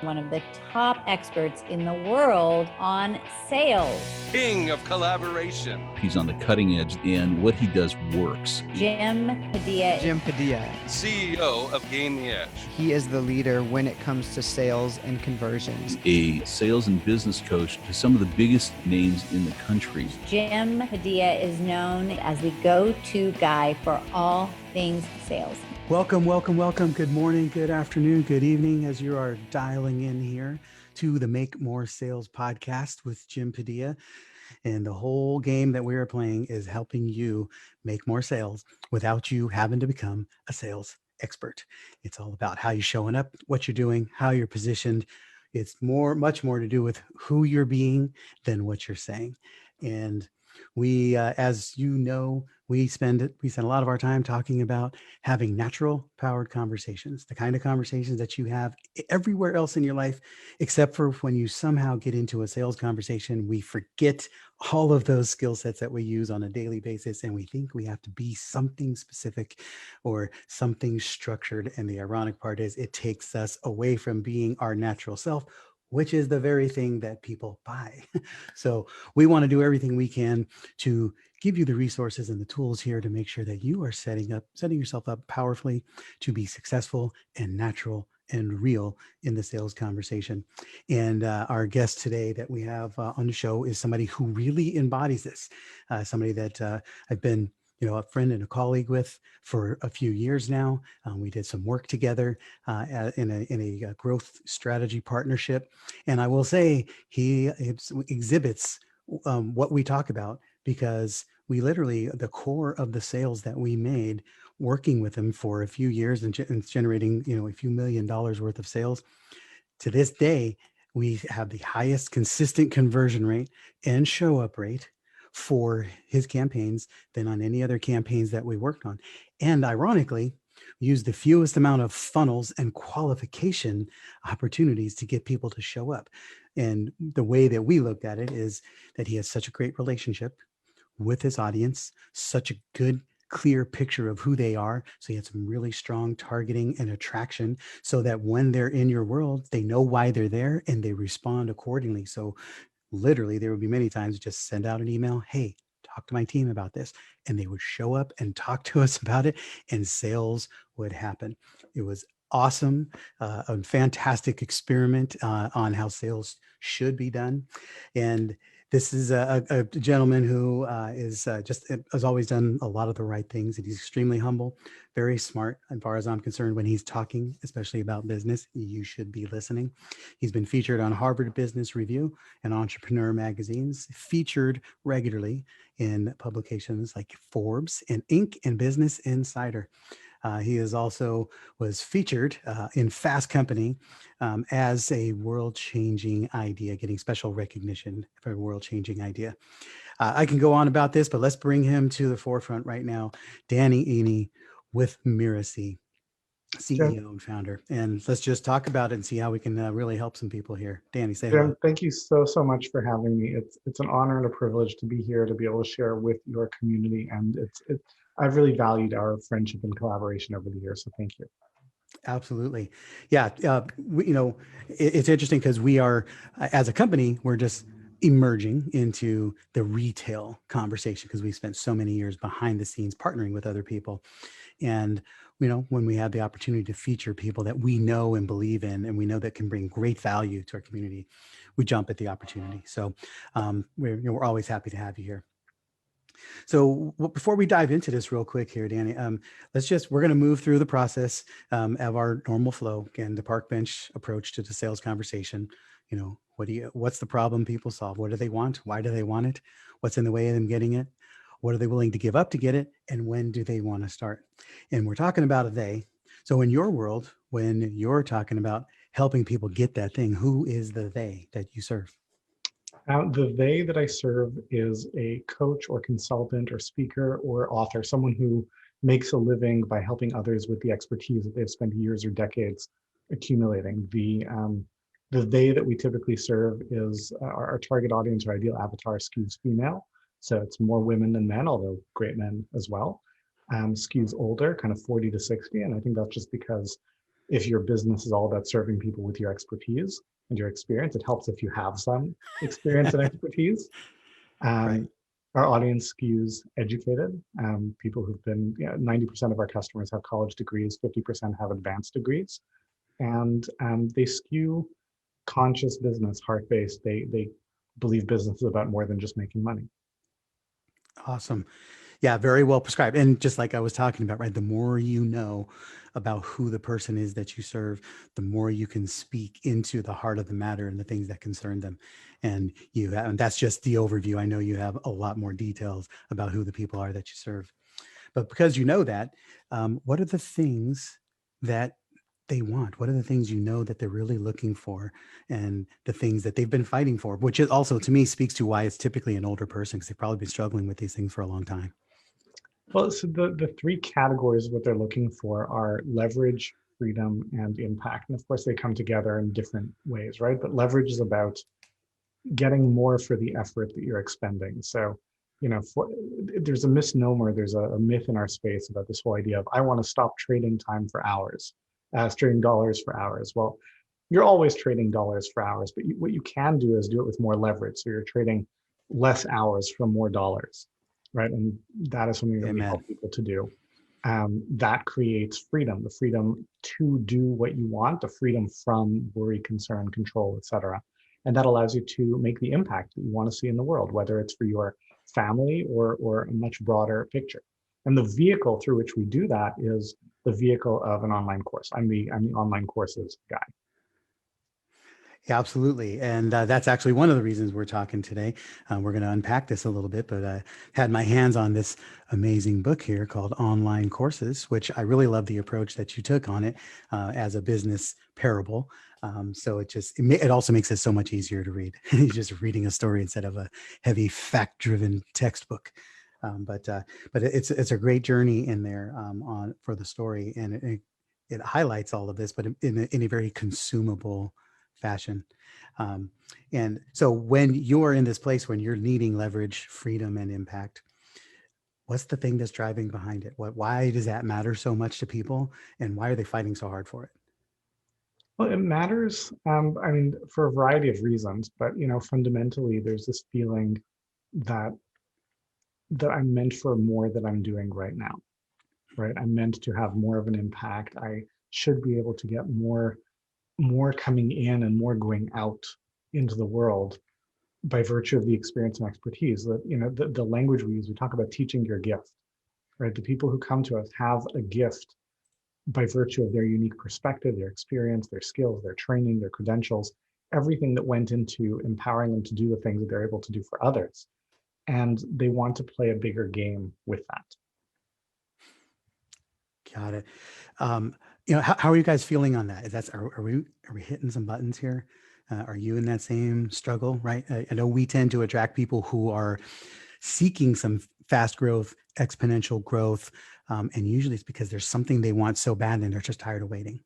one of the top experts in the world on sales. King of collaboration. He's on the cutting edge, and what he does works. Jim Padilla. CEO of Gain the Edge. He is the leader when it comes to sales and conversions. A sales and business coach to some of the biggest names in the country. Jim Padilla is known as the go-to guy for all things sales. Welcome. Good morning, good afternoon, good evening as you are dialing in here to the Make More Sales podcast with Jim Padilla. And the whole game that we are playing is helping you make more sales without you having to become a sales expert. It's all about how you're showing up, what you're doing, how you're positioned. It's much more to do with who you're being than what you're saying. And we, as you know, we spend a lot of our time talking about having natural powered conversations, the kind of conversations that you have everywhere else in your life, except for when you somehow get into a sales conversation. We forget all of those skill sets that we use on a daily basis, and we think we have to be something specific or something structured. And the ironic part is it takes us away from being our natural self, which is the very thing that people buy. So we want to do everything we can to give you the resources and the tools here to make sure that you are setting yourself up powerfully to be successful and natural and real in the sales conversation. And our guest today that we have on the show is somebody who really embodies this, somebody that I've been a friend and a colleague with for a few years now. We did some work together in a growth strategy partnership. And I will say he exhibits what we talk about, because we literally, the core of the sales that we made working with him for a few years and generating, a few $1 million worth of sales. To this day, we have the highest consistent conversion rate and show up rate for his campaigns than on any other campaigns that we worked on. And ironically, we used the fewest amount of funnels and qualification opportunities to get people to show up. And the way that we looked at it is that he has such a great relationship with his audience, such a good, clear picture of who they are. So he had some really strong targeting and attraction so that when they're in your world, they know why they're there and they respond accordingly. So literally, there would be many times just send out an email, hey, talk to my team about this. And they would show up and talk to us about it, and sales would happen. It was awesome, a fantastic experiment on how sales should be done. And this is a gentleman who has always done a lot of the right things. And he's extremely humble, very smart, as far as I'm concerned. When he's talking, especially about business, you should be listening. He's been featured on Harvard Business Review and Entrepreneur magazines, featured regularly in publications like Forbes and Inc. and Business Insider. He was featured in Fast Company as a world-changing idea, getting special recognition for a world-changing idea. I can go on about this, but let's bring him to the forefront right now. Danny Iny with Miracy, CEO and founder. And let's just talk about it and see how we can really help some people here. Danny, say hello. Jim, thank you so much for having me. It's an honor and a privilege to be here, to be able to share with your community. And I've really valued our friendship and collaboration over the years. So thank you. Absolutely. Yeah. It's interesting because we are, as a company, we're just emerging into the retail conversation because we spent so many years behind the scenes partnering with other people. And, when we have the opportunity to feature people that we know and believe in, and we know that can bring great value to our community, we jump at the opportunity. So we're always happy to have you here. So before we dive into this real quick here, Danny, we're going to move through the process of our normal flow. Again, the park bench approach to the sales conversation. What's the problem people solve? What do they want? Why do they want it? What's in the way of them getting it? What are they willing to give up to get it? And when do they want to start? And we're talking about a they. So in your world, when you're talking about helping people get that thing, who is the they that you serve? The they that I serve is a coach or consultant or speaker or author, someone who makes a living by helping others with the expertise that they've spent years or decades accumulating. The they that we typically serve is our target audience, our ideal avatar skews female. So it's more women than men, although great men as well. Skews older, kind of 40 to 60. And I think that's just because if your business is all about serving people with your expertise and your experience, it helps if you have some experience and expertise. Right. Um, our audience skews educated. People who've been, 90% of our customers have college degrees, 50% have advanced degrees, and they skew conscious business, heart-based. They believe business is about more than just making money. Awesome. Yeah, very well prescribed. And just like I was talking about, right, the more you know about who the person is that you serve, the more you can speak into the heart of the matter and the things that concern them. And that's just the overview. I know you have a lot more details about who the people are that you serve. But because you know that, what are the things that they want? What are the things you know that they're really looking for, and the things that they've been fighting for? Which is also, to me, speaks to why it's typically an older person, because they've probably been struggling with these things for a long time. Well, so the three categories of what they're looking for are leverage, freedom, and impact. And of course, they come together in different ways, right? But leverage is about getting more for the effort that you're expending. So, there's a misnomer, there's a myth in our space about this whole idea of I want to stop trading time for hours, trading dollars for hours. Well, you're always trading dollars for hours, but what you can do is do it with more leverage. So you're trading less hours for more dollars, right? And that is something that we Amen. help people to do. That creates freedom, the freedom to do what you want, the freedom from worry, concern, control, etc. And that allows you to make the impact that you want to see in the world, whether it's for your family or a much broader picture. And the vehicle through which we do that is the vehicle of an online course. I'm the online courses guy. Yeah, absolutely. And that's actually one of the reasons we're talking today. We're going to unpack this a little bit, but I had my hands on this amazing book here called Online Courses, which I really love the approach that you took on it as a business parable. So it also makes it so much easier to read. You're just reading a story instead of a heavy fact-driven textbook. But it's a great journey in there on for the story, and it highlights all of this, but in a very consumable fashion. Um, and so when you're in this place, when you're needing leverage, freedom, and impact, what's the thing that's driving behind it? Why does that matter so much to people, and why are they fighting so hard for it? Well, it matters. For a variety of reasons, but fundamentally, there's this feeling that I'm meant for more than I'm doing right now. Right? I'm meant to have more of an impact. I should be able to get more coming in and more going out into the world by virtue of the experience and expertise. That the language we use, we talk about teaching your gift. Right? The people who come to us have a gift by virtue of their unique perspective, their experience, their skills, their training, their credentials, everything that went into empowering them to do the things that they're able to do for others. And they want to play a bigger game with that. Got it. How are you guys feeling on that? Are we hitting some buttons here? Are you in that same struggle? Right. I know we tend to attract people who are seeking some fast growth, exponential growth, and usually it's because there's something they want so bad and they're just tired of waiting.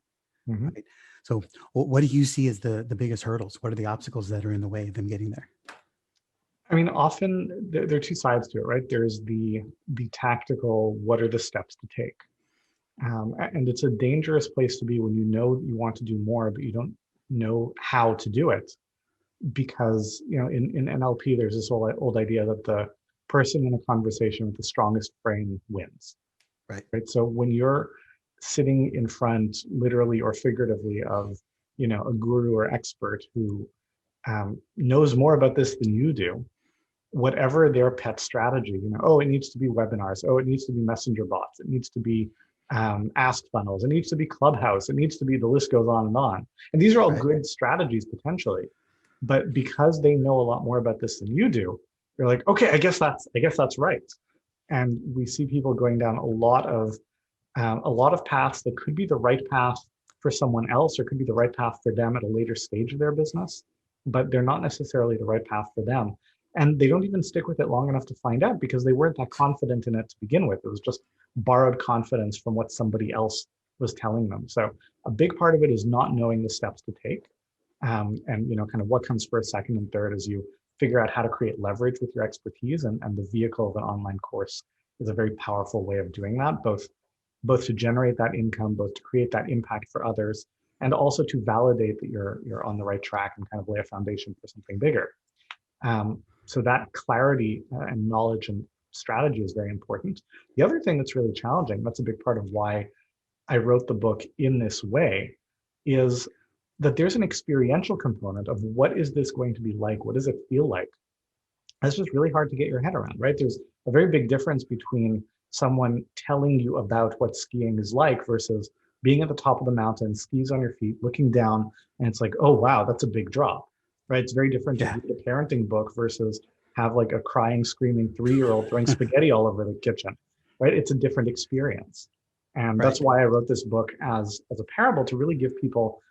Mm-hmm. Right. So, what do you see as the biggest hurdles? What are the obstacles that are in the way of them getting there? Often there are two sides to it, right? There's the tactical, what are the steps to take? And it's a dangerous place to be when you know you want to do more, but you don't know how to do it. Because, in NLP, there's this old idea that the person in a conversation with the strongest brain wins. Right. Right. So when you're sitting in front, literally or figuratively, of, a guru or expert who knows more about this than you do, whatever their pet strategy, oh, it needs to be webinars. Oh, it needs to be messenger bots. It needs to be ask funnels. It needs to be Clubhouse. It needs to be, the list goes on and on. And these are all Right. good strategies potentially, but because they know a lot more about this than you do, you're like, okay, I guess that's right. And we see people going down a lot of paths that could be the right path for someone else, or could be the right path for them at a later stage of their business, but they're not necessarily the right path for them. And they don't even stick with it long enough to find out, because they weren't that confident in it to begin with. It was just borrowed confidence from what somebody else was telling them. So a big part of it is not knowing the steps to take. And kind of what comes first, second, and third as you figure out how to create leverage with your expertise. And the vehicle of an online course is a very powerful way of doing that, both both to generate that income, both to create that impact for others, and also to validate that you're on the right track and kind of lay a foundation for something bigger. So that clarity and knowledge and strategy is very important. The other thing that's really challenging, that's a big part of why I wrote the book in this way, is that there's an experiential component of what is this going to be like? What does it feel like? That's just really hard to get your head around, right? There's a very big difference between someone telling you about what skiing is like versus being at the top of the mountain, skis on your feet, looking down, and it's like, oh, wow, that's a big drop, right? It's very different to Yeah. read a parenting book versus have like a crying, screaming 3-year-old throwing spaghetti all over the kitchen, right? It's a different experience. And that's Right. why I wrote this book as a parable, to really give people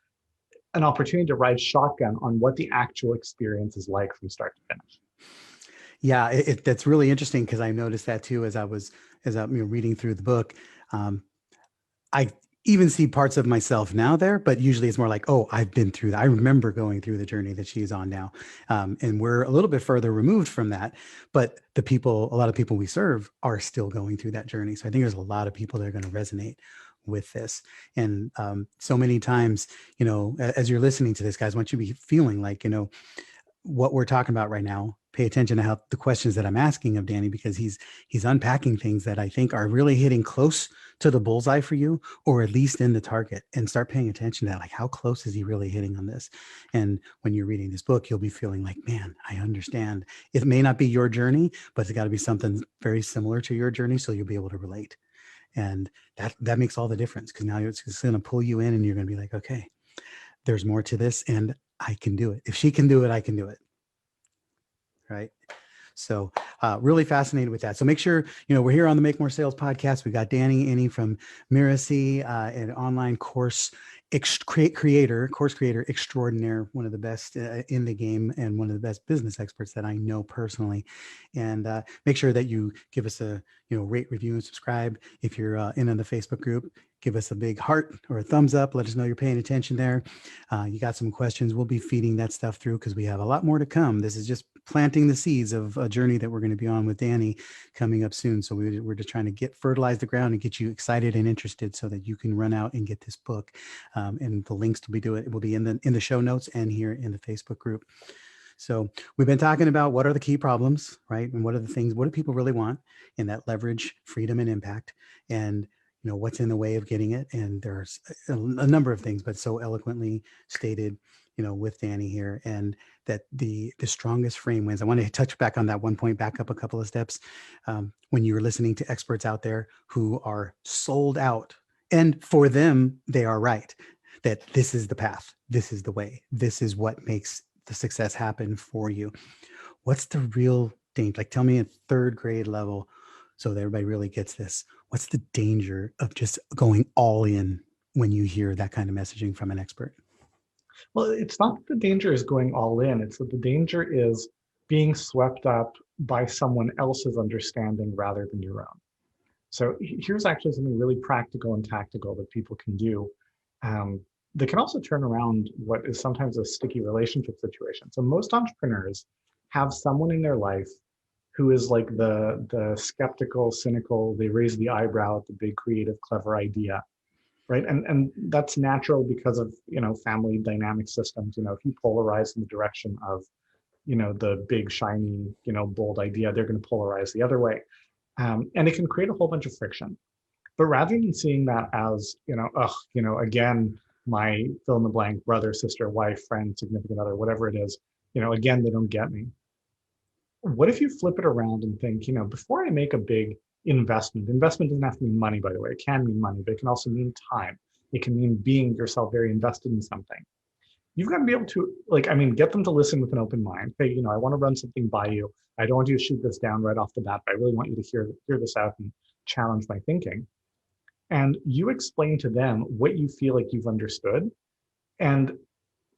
an opportunity to ride shotgun on what the actual experience is like from start to finish. Yeah, that's really interesting because I noticed that too as I reading through the book. I even see parts of myself now there, but usually it's more like, oh, I've been through that. I remember going through the journey that she's on now, and we're a little bit further removed from that. But a lot of people we serve are still going through that journey. So I think there's a lot of people that are going to resonate with this. And so many times, as you're listening to this, guys, I want you to be feeling like, what we're talking about right now. Pay attention to how the questions that I'm asking of Danny, because he's unpacking things that I think are really hitting close to the bullseye for you, or at least in the target, and start paying attention to that. Like, how close is he really hitting on this? And when you're reading this book, you'll be feeling like, man, I understand. It may not be your journey, but it's got to be something very similar to your journey, so you'll be able to relate. And that makes all the difference, because now it's going to pull you in, and you're going to be like, okay, there's more to this, and I can do it. If she can do it, I can do it. Right. So really fascinated with that. So make sure, we're here on the Make More Sales podcast. We've got Danny Iny from Miracy, an online course creator extraordinaire, one of the best in the game, and one of the best business experts that I know personally. And make sure that you give us a, rate, review, and subscribe. If you're in on the Facebook group, give us a big heart or a thumbs up. Let us know you're paying attention there. You got some questions. We'll be feeding that stuff through because we have a lot more to come. This is just planting the seeds of a journey that we're going to be on with Danny coming up soon. So we're just trying to fertilize the ground and get you excited and interested so that you can run out and get this book. And the links will be in the show notes and here in the Facebook group. So we've been talking about what are the key problems, right? And what do people really want in that leverage, freedom, and impact? And what's in the way of getting it. And there's a number of things, but so eloquently stated, with Danny here, and that the strongest frame wins. I want to touch back on that one point, back up a couple of steps. When you're listening to experts out there who are sold out, and for them, they are right, that this is the path, this is the way, this is what makes the success happen for you. What's the real danger? Like, tell me at third grade level, so that everybody really gets this. What's the danger of just going all in when you hear that kind of messaging from an expert? Well, it's not that the danger is going all in. It's that the danger is being swept up by someone else's understanding rather than your own. So here's actually something really practical and tactical that people can do that can also turn around what is sometimes a sticky relationship situation. So most entrepreneurs have someone in their life who is like the skeptical, cynical, they raise the eyebrow at the big, creative, clever idea, right? And that's natural because of, family dynamic systems. If you polarize in the direction of, the big, shiny, bold idea, they're going to polarize the other way. And it can create a whole bunch of friction. But rather than seeing that as, again, my fill in the blank brother, sister, wife, friend, significant other, whatever it is, again, they don't get me. What if you flip it around and think, before I make a big investment doesn't have to mean money, by the way. It can mean money, but it can also mean time. It can mean being yourself very invested in something. You've got to be able to, get them to listen with an open mind. Hey, I want to run something by you. I don't want you to shoot this down right off the bat, but I really want you to hear this out and challenge my thinking. And you explain to them what you feel like you've understood. And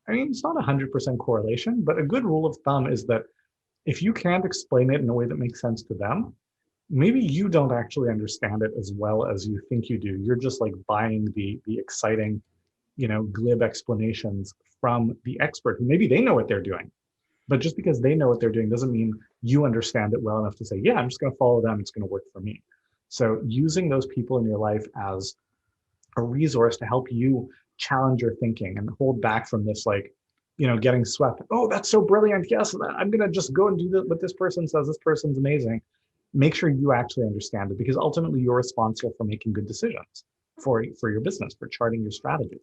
it's not 100% correlation, but a good rule of thumb is that if you can't explain it in a way that makes sense to them, maybe you don't actually understand it as well as you think you do. You're just like buying the exciting, glib explanations from the expert who maybe they know what they're doing. But just because they know what they're doing doesn't mean you understand it well enough to say, yeah, I'm just going to follow them. It's going to work for me. So using those people in your life as a resource to help you challenge your thinking and hold back from this, like, getting swept. Oh, that's so brilliant. Yes, I'm going to just go and do what this person says. This person's amazing. Make sure you actually understand it, because ultimately you're responsible for making good decisions for your business, for charting your strategy.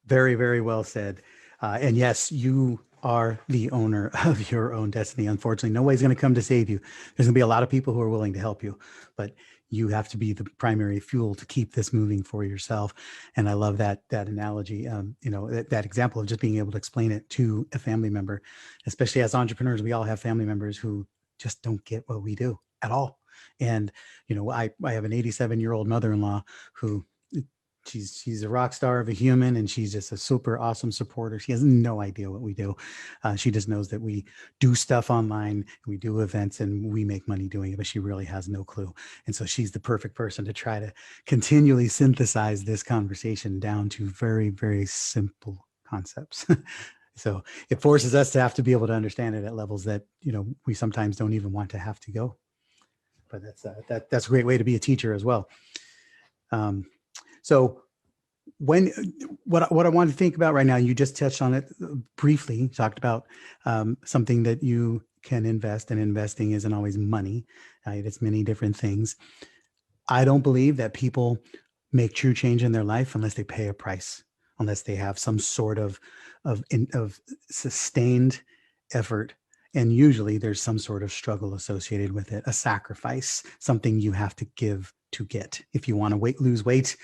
Very, very well said. And yes, you are the owner of your own destiny. Unfortunately, nobody's going to come to save you. There's going to be a lot of people who are willing to help you, but you have to be the primary fuel to keep this moving for yourself. And I love that analogy. That example of just being able to explain it to a family member, especially as entrepreneurs. We all have family members who just don't get what we do at all. And I have an 87-year-old mother-in-law who, she's a rock star of a human, and she's just a super awesome supporter. She has no idea what we do. She just knows that we do stuff online, we do events, and we make money doing it, but she really has no clue. And so she's the perfect person to try to continually synthesize this conversation down to very, very simple concepts. So it forces us to have to be able to understand it at levels that, we sometimes don't even want to have to go. But that's a great way to be a teacher as well. So what I want to think about right now, you just touched on it briefly, talked about something that you can invest, and investing isn't always money. It's many different things. I don't believe that people make true change in their life unless they pay a price, unless they have some sort of sustained effort. And usually there's some sort of struggle associated with it, a sacrifice, something you have to give to get. If you want to lose weight,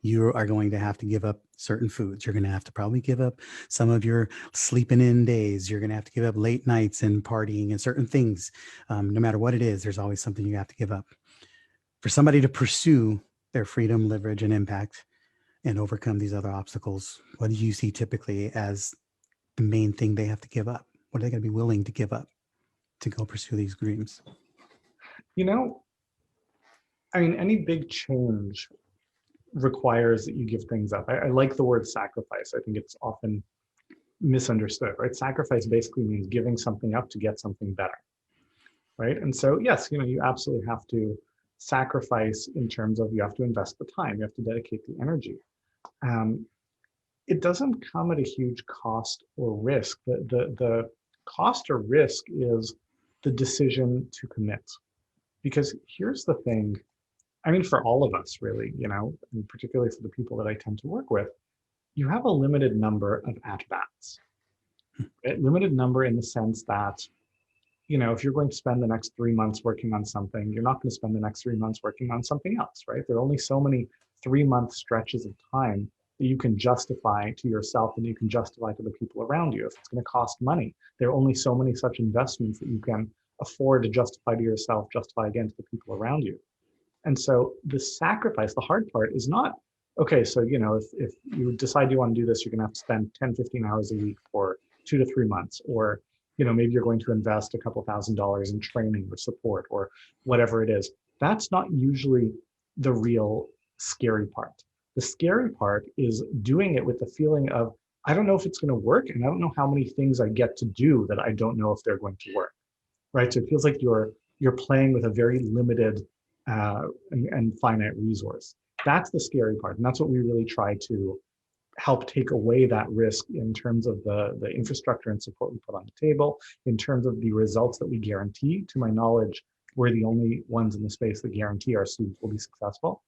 you are going to have to give up certain foods. You're going to have to probably give up some of your sleeping in days. You're going to have to give up late nights and partying and certain things. No matter what it is, there's always something you have to give up. For somebody to pursue their freedom, leverage, and impact and overcome these other obstacles, what do you see typically as the main thing they have to give up? What are they going to be willing to give up to go pursue these dreams? Any big change requires that you give things up. I like the word sacrifice. I think it's often misunderstood, right? Sacrifice basically means giving something up to get something better, right? And so, yes, you absolutely have to sacrifice in terms of, you have to invest the time, you have to dedicate the energy. It doesn't come at a huge cost or risk. The cost or risk is the decision to commit. Because here's the thing, for all of us, really, and particularly for the people that I tend to work with, you have a limited number of at-bats. Right? Limited number in the sense that, if you're going to spend the next 3 months working on something, you're not going to spend the next 3 months working on something else, right? There are only so many 3-month stretches of time that you can justify to yourself and you can justify to the people around you. If it's going to cost money, there are only so many such investments that you can afford to justify to yourself, justify again to the people around you. And so the sacrifice, the hard part is not, okay, so, if you decide you want to do this, you're going to have to spend 10, 15 hours a week for 2 to 3 months, or, maybe you're going to invest a couple $1,000s in training or support or whatever it is. That's not usually the real scary part. The scary part is doing it with the feeling of, I don't know if it's going to work, and I don't know how many things I get to do that I don't know if they're going to work, right? So it feels like you're playing with a very limited and finite resource. That's the scary part. And that's what we really try to help take away that risk in terms of the infrastructure and support we put on the table, in terms of the results that we guarantee. To my knowledge, we're the only ones in the space that guarantee our students will be successful.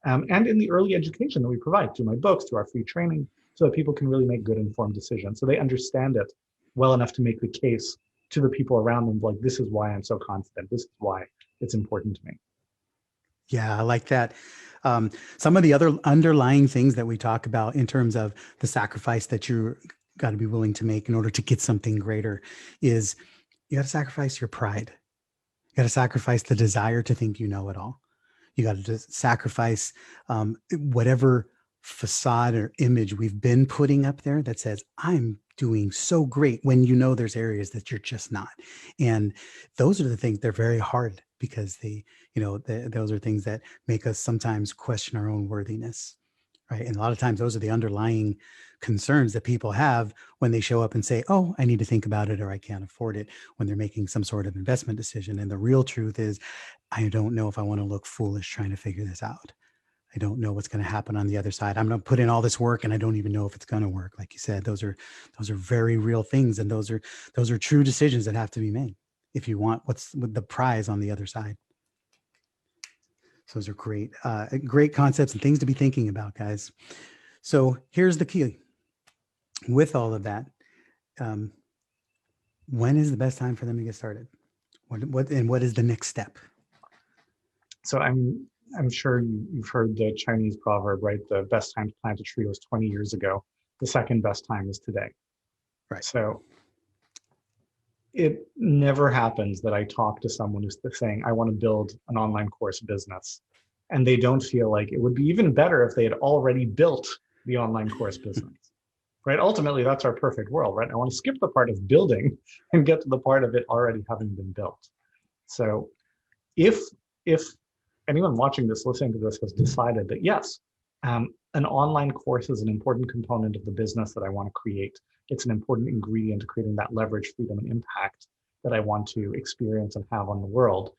And in the early education that we provide through my books, through our free training, so that people can really make good informed decisions. So they understand it well enough to make the case to the people around them, like, this is why I'm so confident. This is why it's important to me. Yeah, I like that. Some of the other underlying things that we talk about in terms of the sacrifice that you got to be willing to make in order to get something greater is you got to sacrifice your pride. You got to sacrifice the desire to think you know it all. You got to sacrifice whatever facade or image we've been putting up there that says, I'm doing so great, when there's areas that you're just not. And those are the things, they're very hard, because those are things that make us sometimes question our own worthiness. right? And a lot of times those are the underlying concerns that people have when they show up and say, oh, I need to think about it, or I can't afford it, when they're making some sort of investment decision. And the real truth is, I don't know if I want to look foolish trying to figure this out. I don't know what's going to happen on the other side. I'm going to put in all this work and I don't even know if it's going to work. Like you said, those are very real things. And those are true decisions that have to be made if you want what's the prize on the other side. So those are great concepts and things to be thinking about, guys. So here's the key with all of that. When is the best time for them to get started? What is the next step? So I'm sure you've heard the Chinese proverb, right? The best time to plant a tree was 20 years ago. The second best time is today. Right. So it never happens that I talk to someone who's saying, I want to build an online course business, and they don't feel like it would be even better if they had already built the online course business, right? Ultimately, that's our perfect world, right? I want to skip the part of building and get to the part of it already having been built. So if anyone watching this, listening to this, has decided that yes, an online course is an important component of the business that I want to create. It's an important ingredient to creating that leverage, freedom, and impact that I want to experience and have on the world,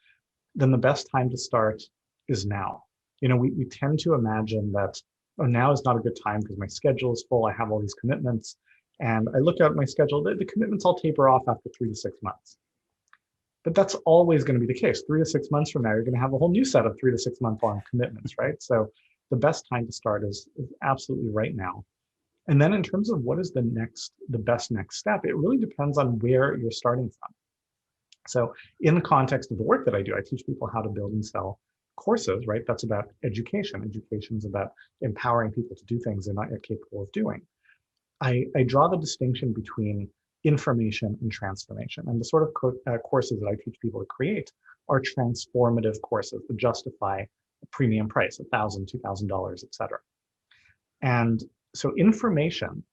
then the best time to start is now. You know, we tend to imagine that, oh, now is not a good time because my schedule is full, I have all these commitments. And I look at my schedule, the commitments all taper off after 3 to 6 months. But that's always going to be the case. 3 to 6 months from now, you're going to have a whole new set of 3 to 6 month long commitments, right? So the best time to start is absolutely right now. And then in terms of what is the best next step, it really depends on where you're starting from. So in the context of the work that I do, I teach people how to build and sell courses, right? That's about education. Education is about empowering people to do things they're not yet capable of doing. I draw the distinction between information and transformation. And the sort of courses that I teach people to create are transformative courses that justify a premium price, $1,000, $2,000, et cetera. And so information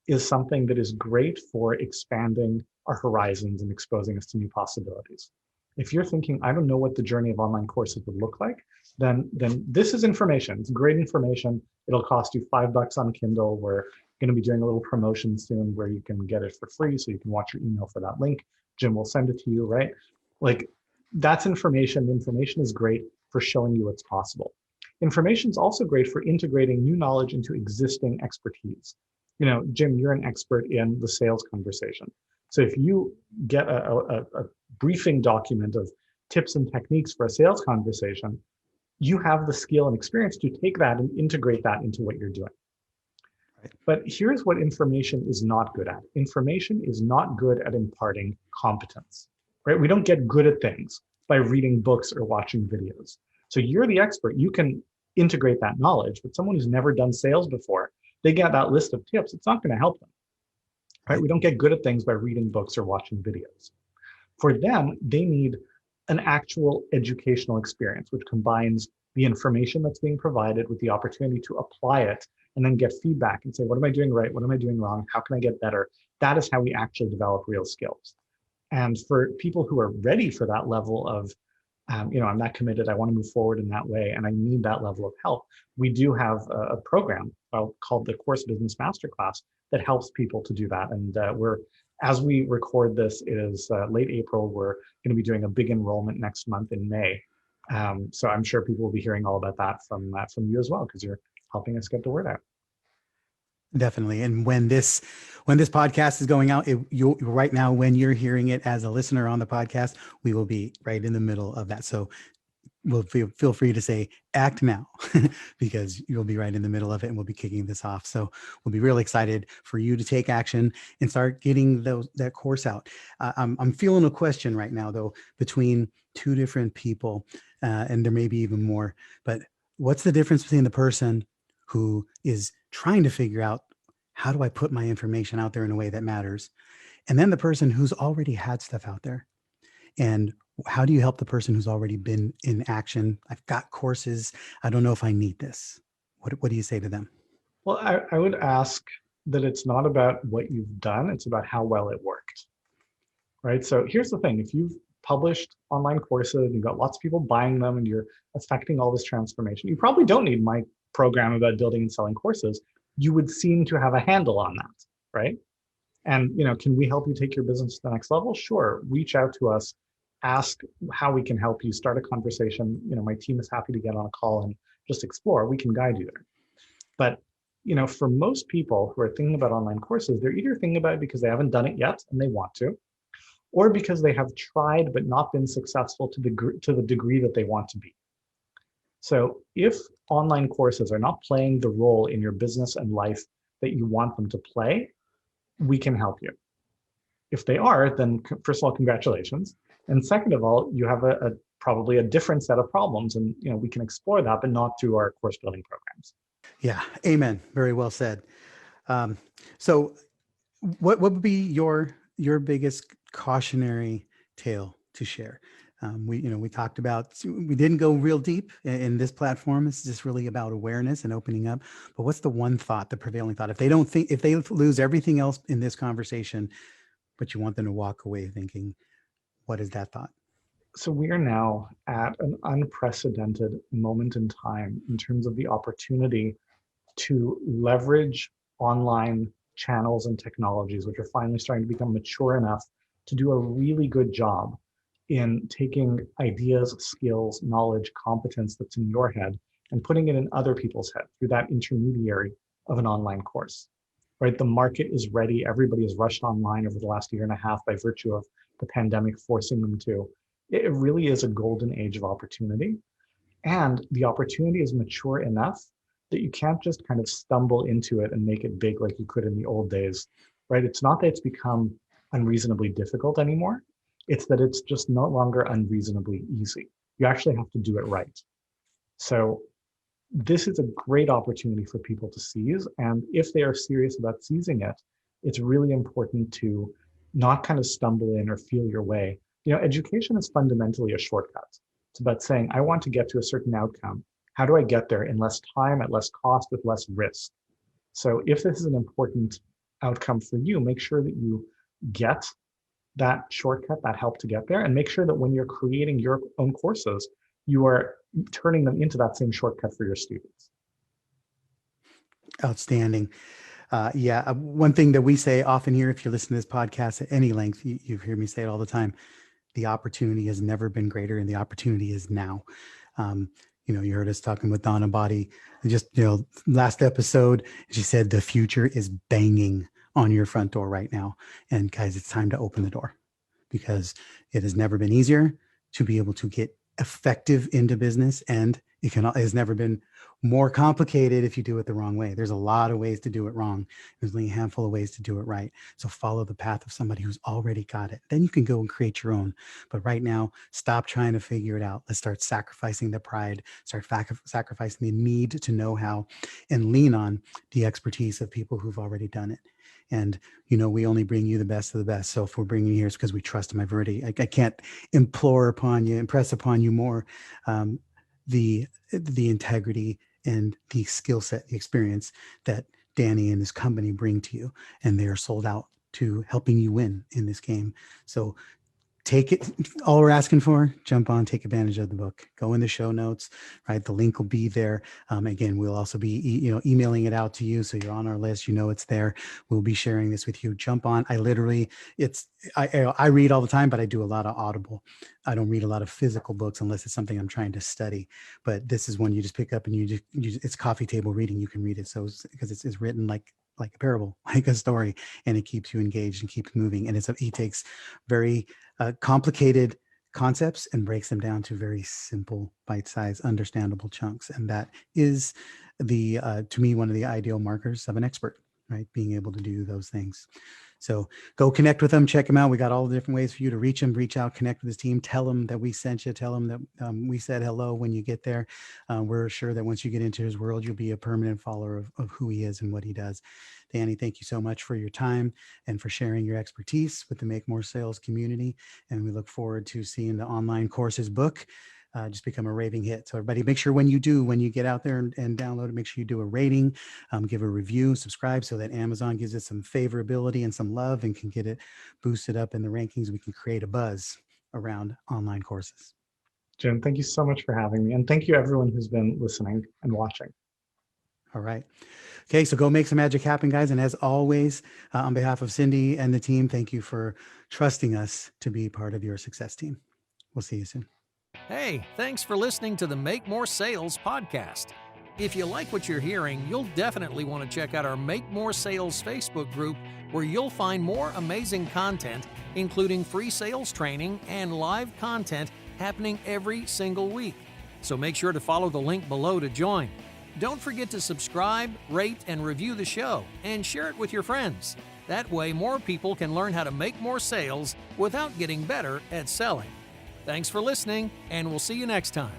is something that is great for expanding our horizons and exposing us to new possibilities. If you're thinking, I don't know what the journey of online courses would look like, then this is information. It's great information. It'll cost you $5 on Kindle. We're going to be doing a little promotion soon where you can get it for free, so you can watch your email for that link. Jim will send it to you, right? Like, that's information. Information is great for showing you what's possible. Information is also great for integrating new knowledge into existing expertise. You know, Jim, you're an expert in the sales conversation. So if you get a briefing document of tips and techniques for a sales conversation, you have the skill and experience to take that and integrate that into what you're doing. Right. But here's what information is not good at. Information is not good at imparting competence, right? We don't get good at things by reading books or watching videos. So you're the expert. You can integrate that knowledge, but someone who's never done sales before, they get that list of tips. It's not going to help them, right? We don't get good at things by reading books or watching videos. For them, they need an actual educational experience, which combines the information that's being provided with the opportunity to apply it and then get feedback and say, what am I doing right? What am I doing wrong? How can I get better? That is how we actually develop real skills. And for people who are ready for that level of, I'm not committed, I want to move forward in that way, and I need that level of help, we do have a program called the Course Business Masterclass that helps people to do that. And as we record this, it is late April. We're going to be doing a big enrollment next month in May. So I'm sure people will be hearing all about that from you as well, because you're helping us get the word out. Definitely. And when this podcast is going out, right now, when you're hearing it as a listener on the podcast, we will be right in the middle of that. So we'll feel free to say act now because you'll be right in the middle of it and we'll be kicking this off. So we'll be really excited for you to take action and start getting that course out. I'm feeling a question right now, though, between two different people, and there may be even more, but what's the difference between the person who is trying to figure out how do I put my information out there in a way that matters, and then the person who's already had stuff out there? And how do you help the person who's already been in action? I've got courses. I don't know if I need this. What do you say to them? Well, I would ask that it's not about what you've done. It's about how well it worked, right? So here's the thing. If you've published online courses, you've got lots of people buying them, and you're affecting all this transformation, you probably don't need my program about building and selling courses, you would seem to have a handle on that, right? And, can we help you take your business to the next level? Sure. Reach out to us, ask how we can help you, start a conversation. My team is happy to get on a call and just explore. We can guide you there. But, for most people who are thinking about online courses, they're either thinking about it because they haven't done it yet and they want to, or because they have tried but not been successful to the degree that they want to be. So if online courses are not playing the role in your business and life that you want them to play, we can help you. If they are, then first of all, congratulations. And second of all, you have probably a different set of problems, and we can explore that, but not through our course building programs. Yeah, amen. Very well said. So what would be your biggest cautionary tale to share? We talked about, we didn't go real deep in this platform. It's just really about awareness and opening up. But what's the one thought, the prevailing thought? If they lose everything else in this conversation, but you want them to walk away thinking, what is that thought? So we are now at an unprecedented moment in time in terms of the opportunity to leverage online channels and technologies, which are finally starting to become mature enough to do a really good job in taking ideas, skills, knowledge, competence that's in your head and putting it in other people's head through that intermediary of an online course, right? The market is ready. Everybody has rushed online over the last year and a half by virtue of the pandemic forcing them to. It really is a golden age of opportunity. And the opportunity is mature enough that you can't just kind of stumble into it and make it big like you could in the old days, right? It's not that it's become unreasonably difficult anymore. It's that it's just no longer unreasonably easy. You actually have to do it right. So this is a great opportunity for people to seize. And if they are serious about seizing it, it's really important to not kind of stumble in or feel your way. Education is fundamentally a shortcut. It's about saying, I want to get to a certain outcome. How do I get there in less time, at less cost, with less risk? So if this is an important outcome for you, make sure that you get that shortcut, that help to get there, and make sure that when you're creating your own courses, you are turning them into that same shortcut for your students. Outstanding. One thing that we say often here, if you listen to this podcast at any length, you hear me say it all the time. The opportunity has never been greater, and the opportunity is now. You heard us talking with Donna Body just, last episode. She said the future is banging on your front door right now. And guys, it's time to open the door, because it has never been easier to be able to get effective into business, and it has never been more complicated if you do it the wrong way. There's a lot of ways to do it wrong. There's only a handful of ways to do it right. So follow the path of somebody who's already got it. Then you can go and create your own. But right now, stop trying to figure it out. Let's start sacrificing the pride, start sacrificing the need to know how, and lean on the expertise of people who've already done it. And, we only bring you the best of the best. So if we're bringing you here, it's because we trust them. I can't impress upon you more the integrity and the skill set, the experience that Danny and his company bring to you. And they are sold out to helping you win in this game. So take it. All we're asking for, jump on, take advantage of the book, go in the show notes, right? The link will be there. Again, we'll also be, emailing it out to you. So you're on our list, it's there. We'll be sharing this with you. Jump on. I read all the time, but I do a lot of Audible. I don't read a lot of physical books unless it's something I'm trying to study, but this is one you just pick up and it's coffee table reading. You can read it. So because it's written like a parable, like a story, and it keeps you engaged and keeps moving. And he takes very complicated concepts and breaks them down to very simple, bite-sized, understandable chunks. And that is to me, one of the ideal markers of an expert, right? Being able to do those things. So go connect with them, check them out. We got all the different ways for you to reach them, reach out, connect with his team, tell them that we sent you, tell them that we said hello when you get there. We're sure that once you get into his world, you'll be a permanent follower of who he is and what he does. Danny, thank you so much for your time and for sharing your expertise with the Make More Sales community. And we look forward to seeing the online courses book just become a raving hit. So everybody, make sure when you get out there and download it, make sure you do a rating, give a review, subscribe, so that Amazon gives it some favorability and some love and can get it boosted up in the rankings. We can create a buzz around online courses. Jim, thank you so much for having me. And thank you everyone who's been listening and watching. All right. Okay, so go make some magic happen, guys. And as always, on behalf of Cindy and the team, thank you for trusting us to be part of your success team. We'll see you soon. Hey, thanks for listening to the Make More Sales podcast. If you like what you're hearing, you'll definitely want to check out our Make More Sales Facebook group, where you'll find more amazing content, including free sales training and live content happening every single week. So make sure to follow the link below to join. Don't forget to subscribe, rate, and review the show, and share it with your friends. That way, more people can learn how to make more sales without getting better at selling. Thanks for listening, and we'll see you next time.